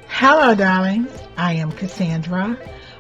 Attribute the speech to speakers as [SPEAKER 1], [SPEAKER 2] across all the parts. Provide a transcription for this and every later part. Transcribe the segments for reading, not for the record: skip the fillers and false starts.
[SPEAKER 1] Hello, darlings. I am Cassandra.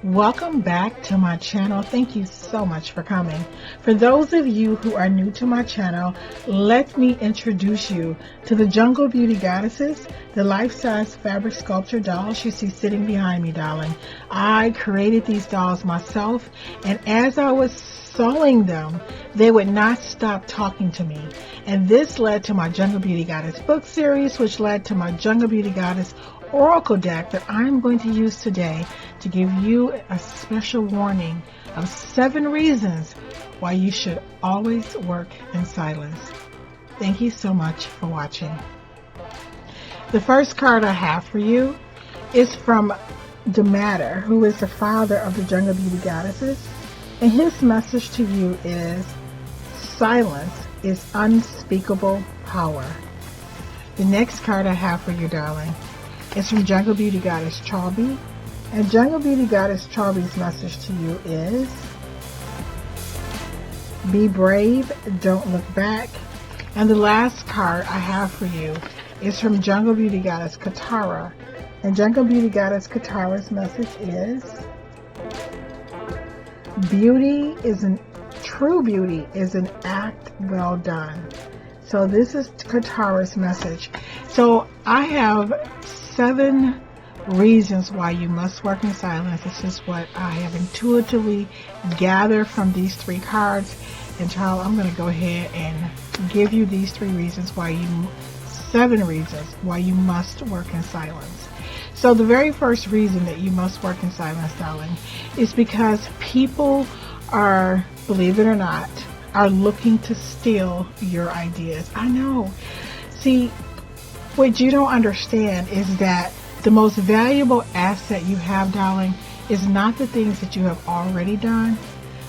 [SPEAKER 1] Welcome back to my channel. Thank you so much for coming. For those of you who are new to my channel, let me introduce you to the Jungle Beauty Goddesses, the life-size fabric sculpture dolls you see sitting behind me, darling. I created these dolls myself, and as I was sewing them, they would not stop talking to me. And this led to my Jungle Beauty Goddess book series, which led to my Jungle Beauty Goddess Oracle deck that I'm going to use today to give you a special warning of 7 reasons why you should always work in silence. Thank you so much for watching. The first card I have for you is from the Matter, who is the father of the Jungle Beauty Goddesses, and his message to you is silence is unspeakable power. The next card I have for you, darling, is from Jungle Beauty Goddess Charby, and Jungle Beauty Goddess Charby's message to you is be brave, don't look back. And the last card I have for you is from Jungle Beauty Goddess Katara, and Jungle Beauty Goddess Katara's message is true beauty is an act well done. So this is Katara's message. So I have 7 reasons why you must work in silence. This is what I have intuitively gathered from these 3 cards. And child, I'm going to go ahead and give you these 7 reasons why you must work in silence. So the very first reason that you must work in silence, darling, is because people are, believe it or not, are looking to steal your ideas. I know. See, what you don't understand is that the most valuable asset you have, darling, is not the things that you have already done,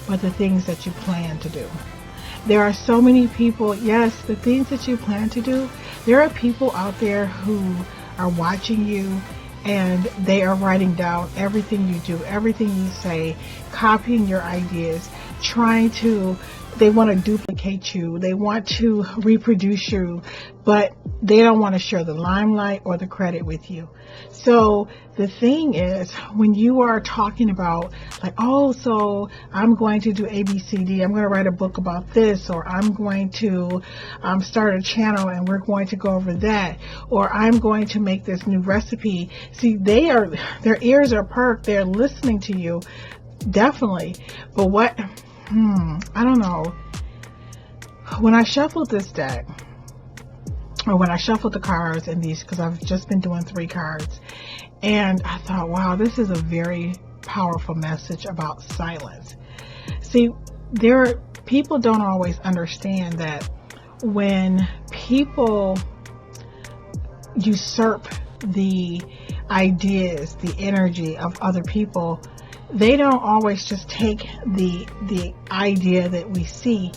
[SPEAKER 1] but the things that you plan to do. There are so many people, yes, the things that you plan to do, there are people out there who are watching you, and they are writing down everything you do, everything you say, copying your ideas, they want to duplicate you, they want to reproduce you, but they don't want to share the limelight or the credit with you. So the thing is, when you are talking about like, oh, so I'm going to do ABCD, I'm going to write a book about this, or I'm going to start a channel and we're going to go over that, or I'm going to make this new recipe. See, their ears are perked, they're listening to you, definitely. But I don't know. When I shuffled this deck, or when I shuffled the cards in these, because I've just been doing 3 cards, and I thought, wow, this is a very powerful message about silence. See, people don't always understand that when people usurp the ideas, the energy of other people, they don't always just take the idea that we see.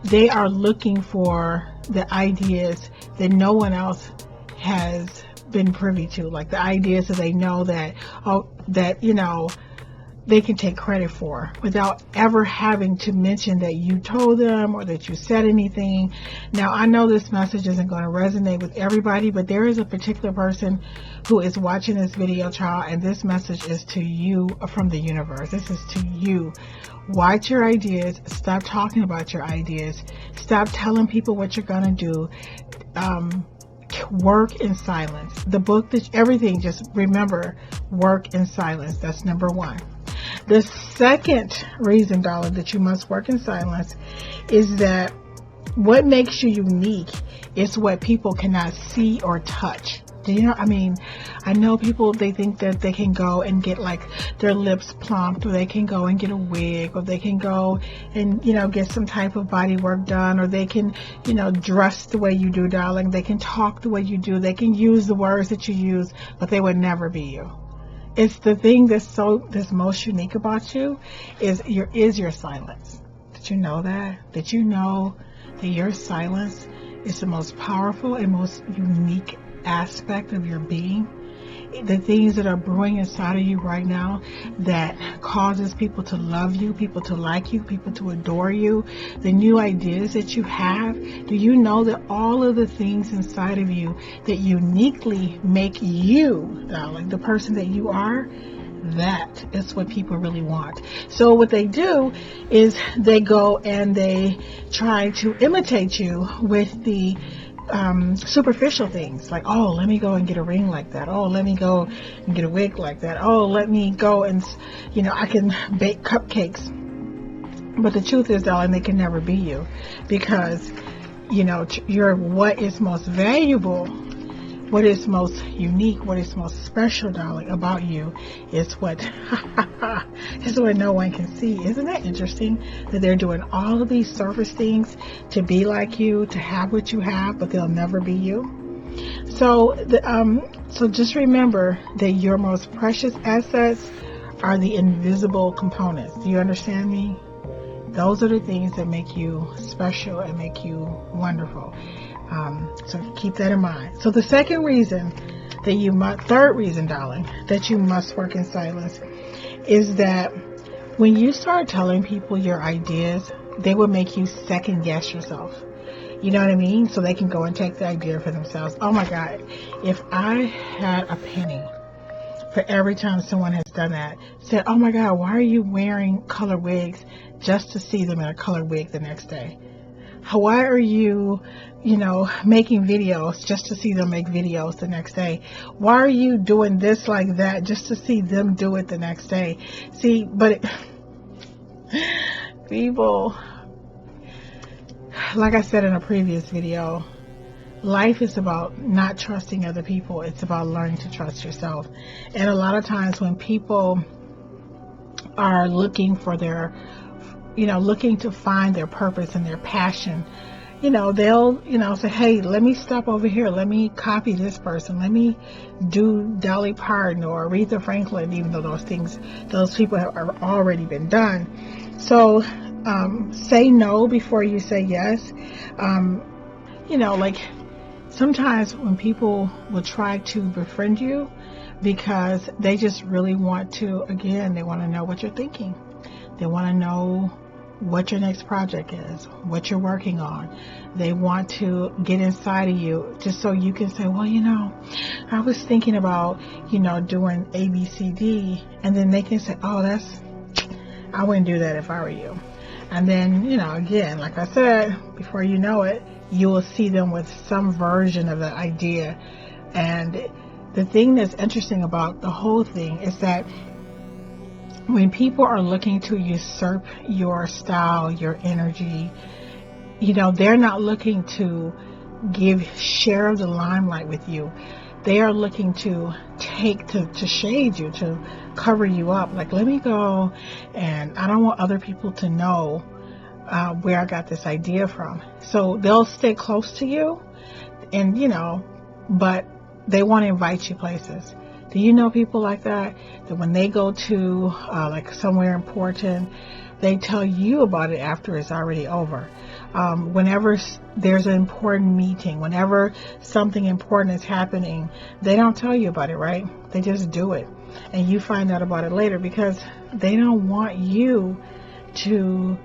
[SPEAKER 1] They are looking for the ideas that no one else has been privy to, like the ideas that they know that they can take credit for without ever having to mention that you told them or that you said anything. Now, I know this message isn't going to resonate with everybody, but there is a particular person who is watching this video, child, and this message is to you from the universe. This is to you. Watch your ideas. Stop talking about your ideas. Stop telling people what you're going to do. Work in silence. The book, everything, just remember, work in silence. That's number 1. The second reason, darling, that you must work in silence is that what makes you unique is what people cannot see or touch. Do you know? I mean, I know people, they think that they can go and get like their lips plumped, or they can go and get a wig, or they can go and, get some type of body work done, or they can, dress the way you do, darling. They can talk the way you do. They can use the words that you use, but they would never be you. It's the thing that's most unique about you is your silence. Did you know that? Did you know that your silence is the most powerful and most unique aspect of your being? the things that are brewing inside of you right now that causes people to love you, people to like you, people to adore you, the new ideas that you have, do you know that all of the things inside of you that uniquely make you, darling, the person that you are, that is what people really want. So what they do is they go and they try to imitate you with the superficial things, like, oh, let me go and get a ring like that. Oh, let me go and get a wig like that. Oh, let me go and, I can bake cupcakes. But the truth is, darling, they can never be you, because, you're what is most valuable, what is most unique, what is most special, darling, about you is what no one can see. Isn't that interesting that they're doing all of these surface things to be like you, to have what you have, but they'll never be you? So just remember that your most precious assets are the invisible components. Do you understand me? Those are the things that make you special and make you wonderful. So keep that in mind. So the third reason, darling, that you must work in silence is that when you start telling people your ideas, they will make you second guess yourself. You know what I mean? So they can go and take the idea for themselves. Oh my God, if I had a penny for every time someone has done that, said, oh my God, why are you wearing colored wigs just to see them in a colored wig the next day? Why are you, making videos just to see them make videos the next day? Why are you doing this like that just to see them do it the next day? See, but people, like I said in a previous video, life is about not trusting other people. It's about learning to trust yourself. And a lot of times when people are looking for looking to find their purpose and their passion, they'll, say, hey, let me stop over here. Let me copy this person. Let me do Dolly Parton or Aretha Franklin, even though those people have already been done. So, say no before you say yes. Like sometimes when people will try to befriend you because they just really want to, again, they want to know what you're thinking. They want to know what your next project is, what you're working on. They want to get inside of you just so you can say, well, I was thinking about, doing A, B, C, D. And then they can say, oh, I wouldn't do that if I were you. And then, again, like I said, before you know it, you will see them with some version of the idea. And the thing that's interesting about the whole thing is that when people are looking to usurp your style, your energy, they're not looking to share of the limelight with you. They are looking to to shade you, to cover you up. Like, let me go, and I don't want other people to know where I got this idea from. So they'll stay close to you, and but they want to invite you places. Do you know people like that? That when they go to like somewhere important, they tell you about it after it's already over. Whenever there's an important meeting, whenever something important is happening, they don't tell you about it, right? They just do it. And you find out about it later because they don't want you to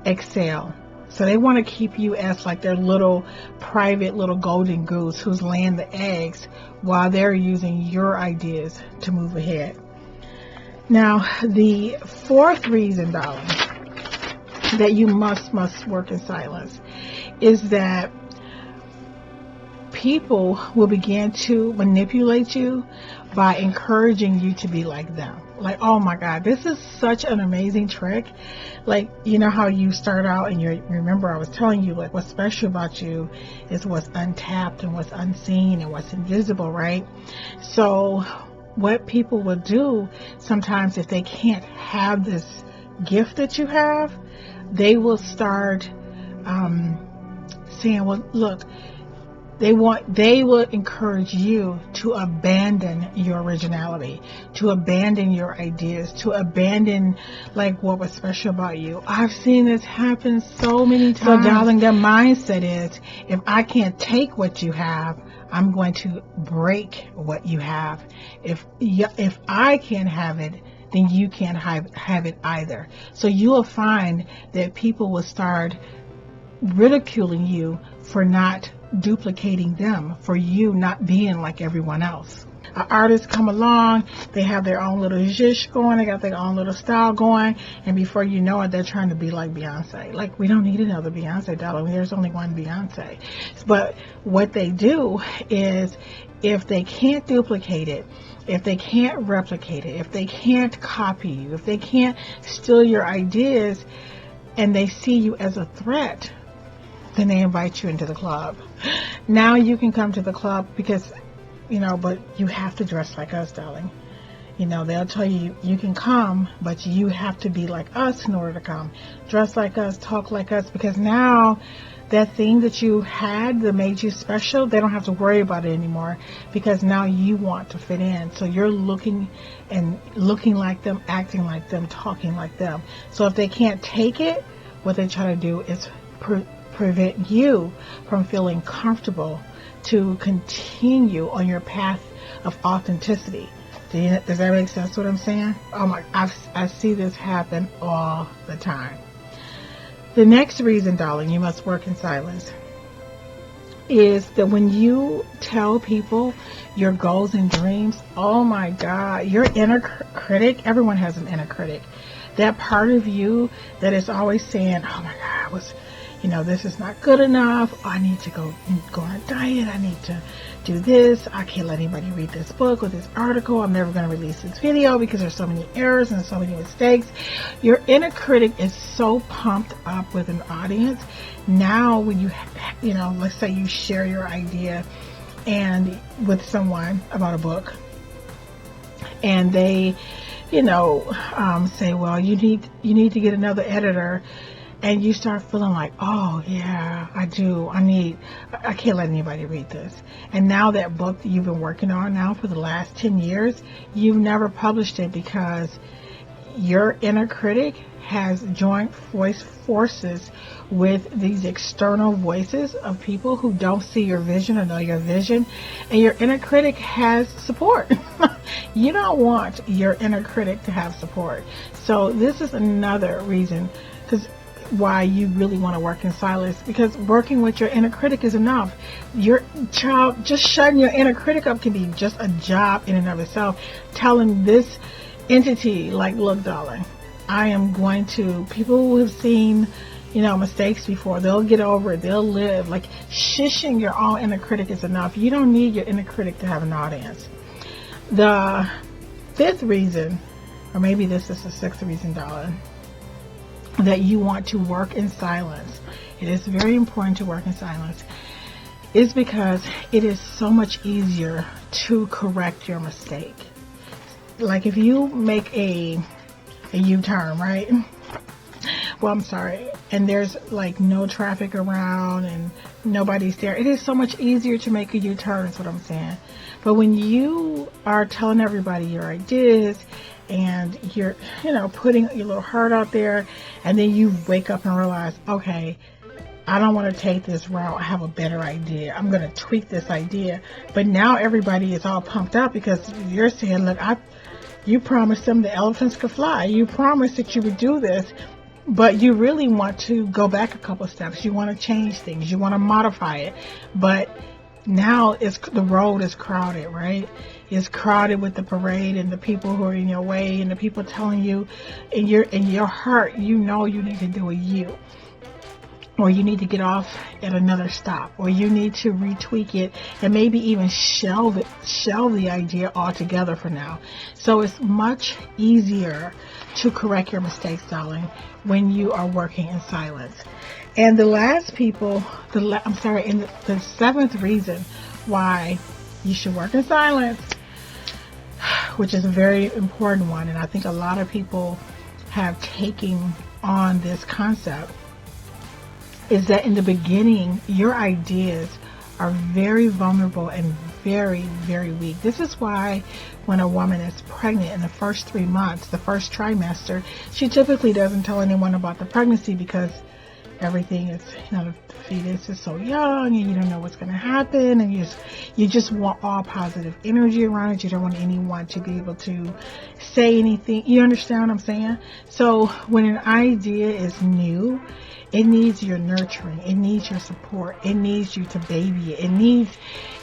[SPEAKER 1] excel. So they want to keep you as like their little private little golden goose who's laying the eggs while they're using your ideas to move ahead. Now, the fourth reason, darling, that you must work in silence is that people will begin to manipulate you by encouraging you to be like them. Like, oh my God, this is such an amazing trick. Like, how you start out and remember I was telling you, like, what's special about you is what's untapped and what's unseen and what's invisible, right? So what people will do sometimes, if they can't have this gift that you have, they will start saying, well, look, they will encourage you to abandon your originality, to abandon your ideas, to abandon like what was special about you. I've seen this happen so many times. So darling, their mindset is, if I can't take what you have, I'm going to break what you have. If I can't have it, then you can't have it either. So you will find that people will start ridiculing you for not duplicating them, for you not being like everyone else. Artists come along, they have their own little zhish going, they got their own little style going, and before you know it, they're trying to be like Beyonce. Like, we don't need another Beyonce, darling. There's only one Beyonce. But what they do is, if they can't duplicate it, if they can't replicate it, if they can't copy you, if they can't steal your ideas, and they see you as a threat, then they invite you into the club. Now you can come to the club because, but you have to dress like us, darling. They'll tell you you can come, but you have to be like us in order to come. Dress like us, talk like us, because now that thing that you had that made you special, they don't have to worry about it anymore, because now you want to fit in. So you're looking like them, acting like them, talking like them. So if they can't take it, what they try to do is prevent you from feeling comfortable to continue on your path of authenticity. Does that make sense what I'm saying? Oh my, I see this happen all the time. The next reason, darling, you must work in silence is that when you tell people your goals and dreams, oh my God, your inner critic, everyone has an inner critic. That part of you that is always saying, oh my God, this is not good enough. I need to go on a diet. I need to do this. I can't let anybody read this book or this article. I'm never going to release this video because there's so many errors and so many mistakes. Your inner critic is so pumped up with an audience. Now when you let's say you share your idea and with someone about a book, and they say, well, you need to get another editor. And you start feeling like, oh yeah, I can't let anybody read this. And now that book that you've been working on now for the last 10 years, you've never published it because your inner critic has joined forces with these external voices of people who don't see your vision or know your vision. And your inner critic has support. You don't want your inner critic to have support. So this is another reason why you really want to work in silence, because working with your inner critic is enough. Your child, just shutting your inner critic up can be just a job in and of itself. Telling this entity, like, look, darling, I am going to, people who have seen, mistakes before, they'll get over it, they'll live. Like, shushing your own inner critic is enough. You don't need your inner critic to have an audience. The fifth reason, or maybe this is the sixth reason, darling, that you want to work in silence, it is very important to work in silence, is because it is so much easier to correct your mistake. Like, if you make a U-turn, right? Well, I'm sorry, and there's like no traffic around and nobody's there, it is so much easier to make a U-turn, is what I'm saying. But when you are telling everybody your ideas and you're, putting your little heart out there, and then you wake up and realize, okay, I don't want to take this route. I have a better idea. I'm going to tweak this idea. But now everybody is all pumped up because you're saying, look, you promised them the elephants could fly. You promised that you would do this, but you really want to go back a couple steps. You want to change things. You want to modify it. But now the road is crowded, right? It's crowded with the parade and the people who are in your way and the people telling you in your heart, you need to do a U, or you need to get off at another stop, or you need to retweak it and maybe even shelve the idea altogether for now. So it's much easier to correct your mistakes, darling, when you are working in silence. And the seventh reason why you should work in silence, which is a very important one, and I think a lot of people have taken on this concept, is that in the beginning, your ideas are very vulnerable and very, very weak. This is why when a woman is pregnant in the first 3 months, the first trimester, she typically doesn't tell anyone about the pregnancy, because everything is, the fetus is so young and you don't know what's going to happen, and you just want all positive energy around it. You don't want anyone to be able to say anything. You understand what I'm saying? So when an idea is new, it needs your nurturing. It needs your support. It needs you to baby it.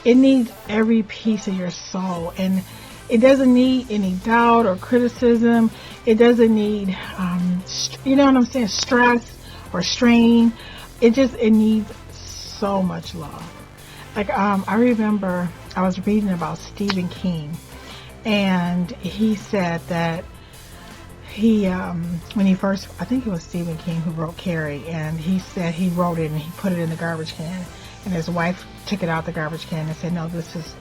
[SPEAKER 1] It needs every piece of your soul. And it doesn't need any doubt or criticism. It doesn't need, stress or strain. It needs so much love. Like, I remember I was reading about Stephen King, and he said that when he first, I think it was Stephen King who wrote Carrie, and he said he wrote it and he put it in the garbage can, and his wife took it out the garbage can and said, no,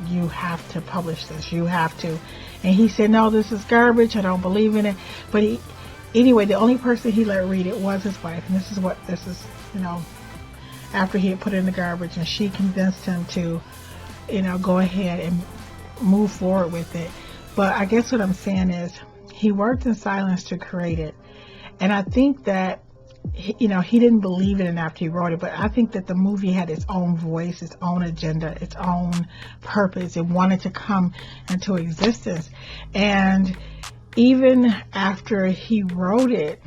[SPEAKER 1] you have to publish this, you have to. And he said, no, this is garbage, I don't believe in it. But anyway, the only person he let read it was his wife, and this is, after he had put it in the garbage, and she convinced him to, go ahead and move forward with it. But I guess what I'm saying is, he worked in silence to create it. And I think that, he didn't believe it after he wrote it, but I think that the movie had its own voice, its own agenda, its own purpose. It wanted to come into existence. And even after he wrote it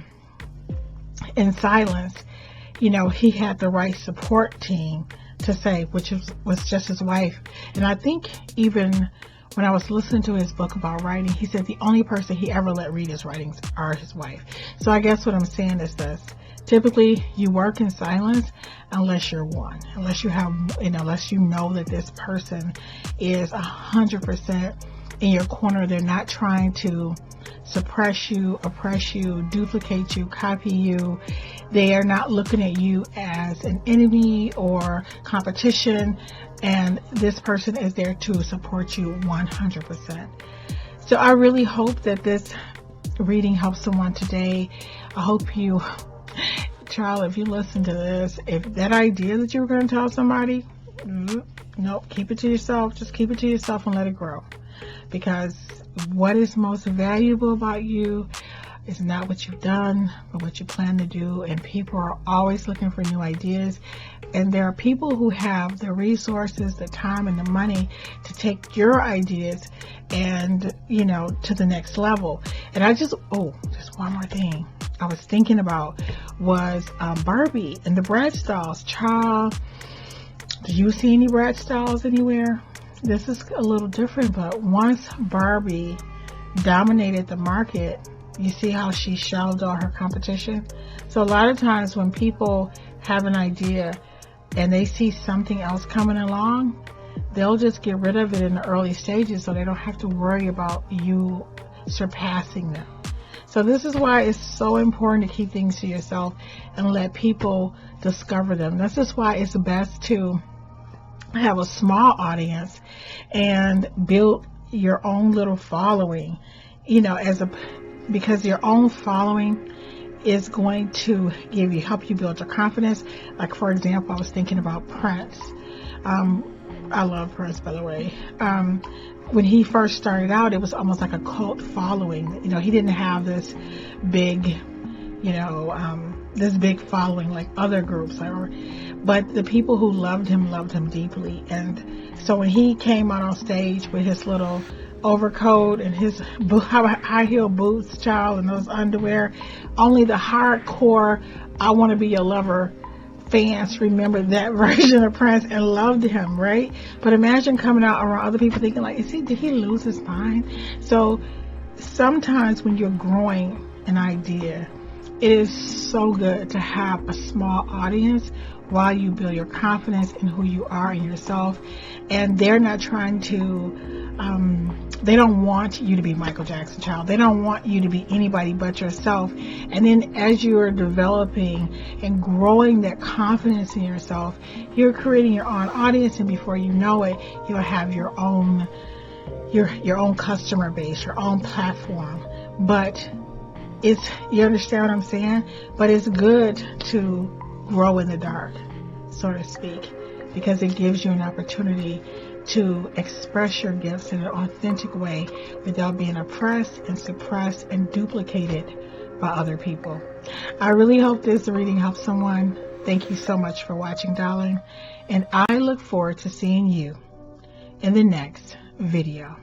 [SPEAKER 1] in silence, he had the right support team to say, which was just his wife. And I think even when I was listening to his book about writing, he said the only person he ever let read his writings are his wife. So I guess what I'm saying is this. Typically, you work in silence unless you're one. Unless you have, unless you know that this person is 100% in your corner. They're not trying to suppress you, oppress you, duplicate you, copy you. They are not looking at you as an enemy or competition. And this person is there to support you 100%. So I really hope that this reading helps someone today. I hope you, child, if you listen to this, if that idea that you were going to tell somebody, nope, keep it to yourself. Just keep it to yourself and let it grow. Because what is most valuable about you is not what you've done, but what you plan to do. And people are always looking for new ideas. And there are people who have the resources, the time, and the money to take your ideas and, to the next level. And just one more thing I was thinking about was Barbie and the Bratz dolls. Child, do you see any Bratz dolls anywhere? This is a little different, but once Barbie dominated the market, you see how she shelved all her competition? So a lot of times when people have an idea and they see something else coming along, they'll just get rid of it in the early stages so they don't have to worry about you surpassing them. So this is why it's so important to keep things to yourself and let people discover them. This is why it's best to have a small audience and build your own little following, because your own following is going to help you build your confidence. Like, for example, I was thinking about Prince. I love Prince, by the way. When he first started out, it was almost like a cult following. He didn't have this big, this big following like other groups. But the people who loved him deeply. And so when he came out on stage with his little overcoat and his high heel boots, child, and those underwear, only the hardcore I Want to Be Your Lover fans remember that version of Prince and loved him, right? But imagine coming out around other people thinking like, did he lose his mind? So sometimes when you're growing an idea, it is so good to have a small audience while you build your confidence in who you are and yourself. And they're not trying to, they don't want you to be Michael Jackson, child. They don't want you to be anybody but yourself. And then as you're developing and growing that confidence in yourself, you're creating your own audience, and before you know it, you'll have your own customer base, your own platform. But you understand what I'm saying? But it's good to grow in the dark, so to speak, because it gives you an opportunity to express your gifts in an authentic way without being oppressed and suppressed and duplicated by other people. I really hope this reading helps someone Thank you so much for watching, darling, and I look forward to seeing you in the next video.